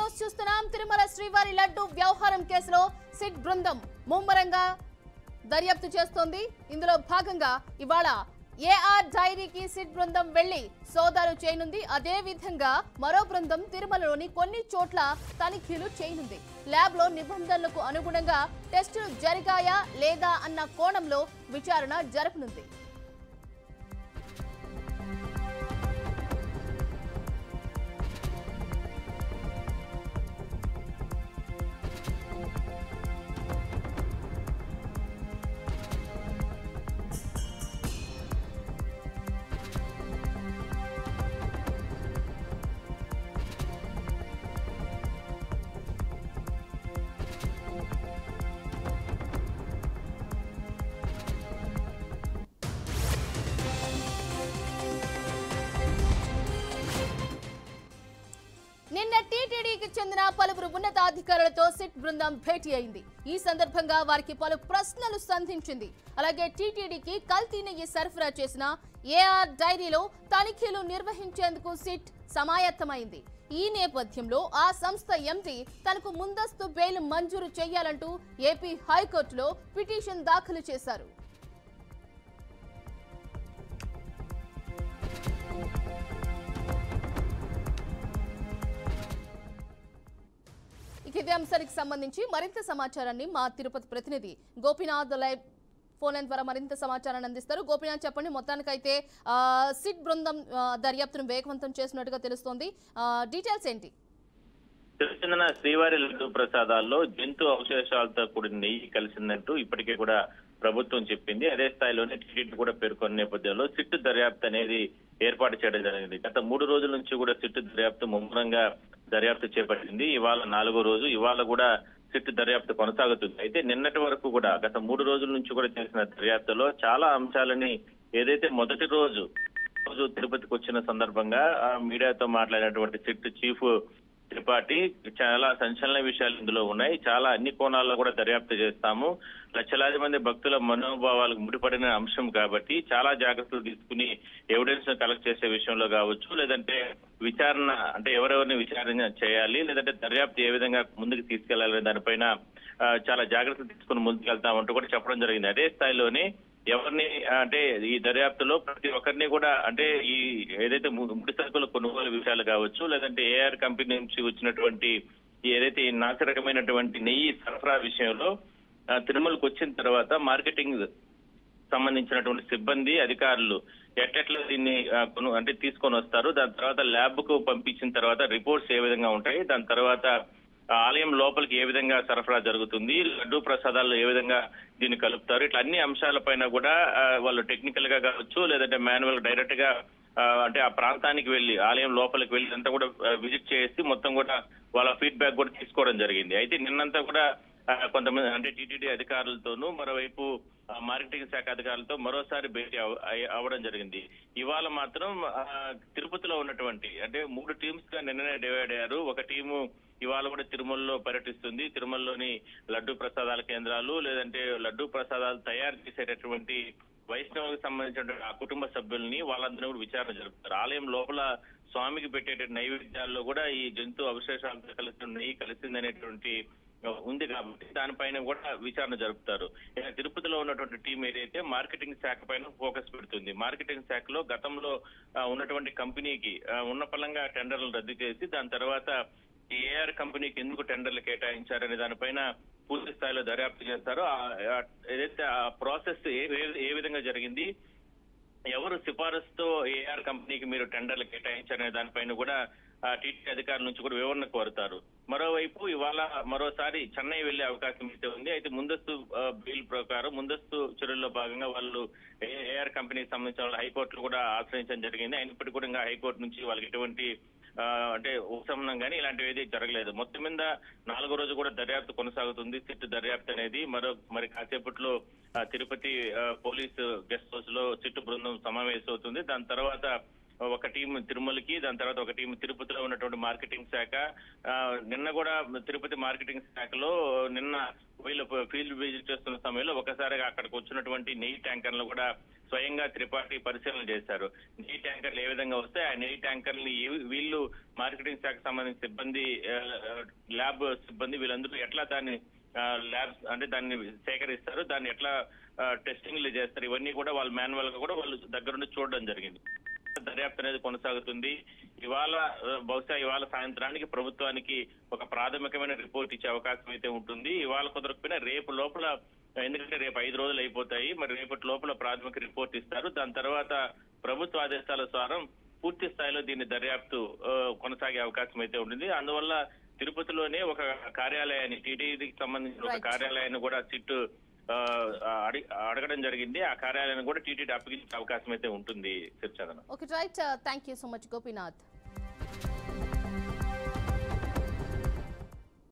News చూస్తున్నాం. తిరుమల శ్రీవారి లడ్డు వ్యవహారం కేసులో సిట్ బృందం ముమ్మరంగా దర్యాప్తు చేస్తోంది. ఇందులో భాగంగా ఇవాళ ఏఆర్ డైరీకి సిట్ బృందం వెళ్లి సోదాలు చేయనుంది. అదే విధంగా మరో బృందం తిరుమలలోని కొన్ని చోట్ల తనిఖీలు చేయనుంది. ల్యాబ్ లో నిబంధనలకు అనుగుణంగా టెస్టులు జరిగాయా లేదా అన్న కోణంలో విచారణ జరపనుంది. నిన్న టీటీడీకి చెందిన పలువురు ఉన్నతాధికారులతో సిట్ బృందం భేటీ అయింది. ఈ సందర్భంగా వారికి పలు ప్రశ్నలు సంధించింది. అలాగే టీటీడీకి కల్తీ నెయ్యి సరఫరా చేసిన ఏఆర్ డైరీలో తనిఖీలు నిర్వహించేందుకు సిట్ సమాయత్తమైంది. ఈ నేపథ్యంలో ఆ సంస్థ ఎండీ తనకు ముందస్తు బెయిల్ మంజూరు చేయాలంటూ ఏపీ హైకోర్టులో పిటిషన్ దాఖలు చేశారు. ఇదే అంశానికి సంబంధించి మరింత సమాచారాన్ని మా తిరుపతి ప్రతినిధి గోపీనాథ్ లైవ్ ఫోన్ లైన్ ద్వారా మరింత సమాచారాన్ని అందిస్తారు. గోపీనాథ్, చెప్పండి. మొత్తానికైతే సిట్ బృందం దర్యాప్తును వేగవంతం చేసినట్టుగా తెలుస్తోంది. డీటెయిల్స్ ఏంటి? తిరుపతి శ్రీవారి లడ్డు ప్రసాదాల్లో జంతు అవశేషాలతో కూడిన నెయ్యి కలిసిందంటూ ఇప్పటికే కూడా ప్రభుత్వం చెప్పింది. అదే స్థాయిలోనే టీటీడీ కూడా పేర్కొన్న నేపథ్యంలో సిట్టు దర్యాప్తు అనేది ఏర్పాటు చేయడం జరిగింది. గత 3 రోజుల నుంచి కూడా సిట్టు దర్యాప్తు ముమ్మరంగా దర్యాప్తు చేపట్టింది. ఇవాళ 4వ రోజు. ఇవాళ కూడా సిట్టు దర్యాప్తు కొనసాగుతుంది. అయితే నిన్నటి వరకు కూడా గత 3 రోజుల నుంచి కూడా చేసిన దర్యాప్తులో చాలా అంశాలని ఏదైతే మొదటి రోజు తిరుపతికి వచ్చిన సందర్భంగా మీడియాతో మాట్లాడినటువంటి సిట్ చీఫ్ త్రిపాఠి చాలా సంచలన విషయాలు ఇందులో ఉన్నాయి. చాలా అన్ని కోణాల్లో కూడా దర్యాప్తు చేస్తాము. లక్షలాది మంది భక్తుల మనోభావాలకు ముడిపడిన అంశం కాబట్టి చాలా జాగ్రత్తలు తీసుకుని ఎవిడెన్స్ కలెక్ట్ చేసే విషయంలో కావచ్చు, లేదంటే విచారణ అంటే ఎవరెవరిని విచారణ చేయాలి, లేదంటే దర్యాప్తు ఏ విధంగా ముందుకు తీసుకెళ్లాలి దానిపైన చాలా జాగ్రత్తలు తీసుకుని ముందుకెళ్తామంటూ కూడా చెప్పడం జరిగింది. అదే స్థాయిలోనే ఎవరిని అంటే ఈ దర్యాప్తులో ప్రతి ఒక్కరిని కూడా అంటే ఈ ఏదైతే ముడి సరుకుల కొనుగోలు విషయాలు కావచ్చు, లేదంటే ఏఆర్ కంపెనీ నుంచి వచ్చినటువంటి ఏదైతే నాసిరకమైనటువంటి నెయ్యి సరఫరా విషయంలో తిరుమలకు వచ్చిన తర్వాత మార్కెటింగ్ సంబంధించినటువంటి సిబ్బంది అధికారులు ఎట్లా దీన్ని అంటే తీసుకొని వస్తారు, దాని తర్వాత ల్యాబ్ కు పంపించిన తర్వాత రిపోర్ట్స్ ఏ విధంగా ఉంటాయి, దాని తర్వాత ఆలయం లోపలికి ఏ విధంగా సరఫరా జరుగుతుంది, లడ్డూ ప్రసాదాల్లో ఏ విధంగా దీన్ని కలుపుతారు, ఇట్లా అన్ని అంశాలపైన కూడా వాళ్ళు టెక్నికల్ గా కావచ్చు, లేదంటే మాన్యువల్ డైరెక్ట్ గా అంటే ఆ ప్రాంతానికి వెళ్లి ఆలయం లోపలికి వెళ్లి అంతా కూడా విజిట్ చేసి మొత్తం కూడా వాళ్ళ ఫీడ్బ్యాక్ కూడా తీసుకోవడం జరిగింది. అయితే నిన్నంతా కూడా కొంతమంది అంటే టీటీడీ అధికారులతోనూ మరోవైపు మార్కెటింగ్ శాఖ అధికారులతో మరోసారి భేటీ అవ్వడం జరిగింది. ఇవాళ మాత్రం తిరుపతిలో ఉన్నటువంటి అంటే 3 టీమ్స్ గా నిన్ననే డివైడ్ అయ్యారు. ఒక టీము ఇవాళ కూడా తిరుమలలో పర్యటిస్తుంది. తిరుమలలోని లడ్డూ ప్రసాదాల కేంద్రాలు, లేదంటే లడ్డూ ప్రసాదాలు తయారు చేసేటటువంటి వైష్ణవులకు సంబంధించిన ఆ కుటుంబ సభ్యుల్ని వాళ్ళందరూ కూడా విచారణ జరుపుతారు. ఆలయం లోపల స్వామికి పెట్టే నైవేద్యాల్లో కూడా ఈ జంతు అవశేషాలతో కలిసిన నెయ్యి కలిసిందనేటువంటి ఉంది కాబట్టి దానిపైన కూడా విచారణ జరుపుతారు. తిరుపతిలో ఉన్నటువంటి టీం ఏదైతే మార్కెటింగ్ శాఖ పైన ఫోకస్ పెడుతుంది. మార్కెటింగ్ శాఖలో గతంలో ఉన్నటువంటి కంపెనీకి ఉన్న పలంగా టెండర్లు రద్దు చేసి దాని తర్వాత ఏఆర్ కంపెనీకి ఎందుకు టెండర్లు కేటాయించారనే దానిపైన పూర్తి స్థాయిలో దర్యాప్తు చేస్తారో ఏదైతే ఆ ప్రాసెస్ ఏ విధంగా జరిగింది, ఎవరు సిఫారసుతో ఏఆర్ కంపెనీకి మీరు టెండర్లు కేటాయించారనే దానిపైన కూడా టీటీడీ అధికారుల నుంచి కూడా వివరణ కోరుతారు. మరోవైపు ఇవాళ మరోసారి చెన్నై వెళ్లే అవకాశం అయితే ఉంది. అయితే ముందస్తు బిల్ ప్రకారం ముందస్తు చర్యల్లో భాగంగా వాళ్ళు ఏఆర్ కంపెనీకి సంబంధించిన హైకోర్టులు కూడా ఆశ్రయించడం జరిగింది. అయినప్పటికీ కూడా ఇంకా హైకోర్టు నుంచి వాళ్ళకి ఎటువంటి అంటే ఉపశమనం కానీ ఇలాంటివి ఏది జరగలేదు. మొత్తం మీద 4వ రోజు కూడా దర్యాప్తు కొనసాగుతుంది. సిట్ దర్యాప్తు అనేది మరి కాసేపట్లో తిరుపతి పోలీసు గెస్ట్ హౌస్ లో సిట్ బృందం సమావేశం అవుతుంది. దాని తర్వాత ఒక టీం తిరుమలకి, దాని తర్వాత ఒక టీం తిరుపతిలో ఉన్నటువంటి మార్కెటింగ్ శాఖ. నిన్న కూడా తిరుపతి మార్కెటింగ్ శాఖలో నిన్న వీళ్ళు ఫీల్డ్ విజిట్ చేస్తున్న సమయంలో ఒకసారిగా అక్కడికి వచ్చినటువంటి నెయ్యి ట్యాంకర్లు కూడా స్వయంగా త్రిపాఠి పరిశీలన చేశారు. నెయ్యి ట్యాంకర్లు ఏ విధంగా వస్తే ఆ నెయ్యి ట్యాంకర్ని వీళ్ళు మార్కెటింగ్ శాఖకు సంబంధించిన సిబ్బంది, ల్యాబ్ సిబ్బంది వీళ్ళందరూ ఎట్లా దాన్ని ల్యాబ్స్ అంటే దాన్ని సేకరిస్తారు, దాన్ని ఎట్లా టెస్టింగ్లు చేస్తారు, ఇవన్నీ కూడా వాళ్ళు మాన్యువల్ గా కూడా వాళ్ళు దగ్గరుండి చూడడం జరిగింది. దర్యాప్తు అనేది కొనసాగుతుంది. బహుశా ఇవాళ సాయంత్రానికి ప్రభుత్వానికి ఒక ప్రాథమికమైన రిపోర్ట్ ఇచ్చే అవకాశం అయితే ఉంటుంది. ఇవాళ కుదరకపోయినా రేపు లోపల, ఎందుకంటే రేపు 5 రోజులు అయిపోతాయి, మరి రేపటి లోపల ప్రాథమిక రిపోర్ట్ ఇస్తారు. దాని తర్వాత ప్రభుత్వ ఆదేశాల ద్వారా పూర్తి స్థాయిలో దీన్ని దర్యాప్తు కొనసాగే అవకాశం అయితే ఉంటుంది. అందువల్ల తిరుపతిలోనే ఒక కార్యాలయాన్ని, టీటీడీకి సంబంధించిన ఒక కార్యాలయాన్ని కూడా సిట్ అడగడం జరిగింది. ఆ కార్యాలయాన్ని కూడా టీటీడీ అప్పగించే అవకాశం అయితే ఉంటుంది. Okay right, thank you so much Gopinath.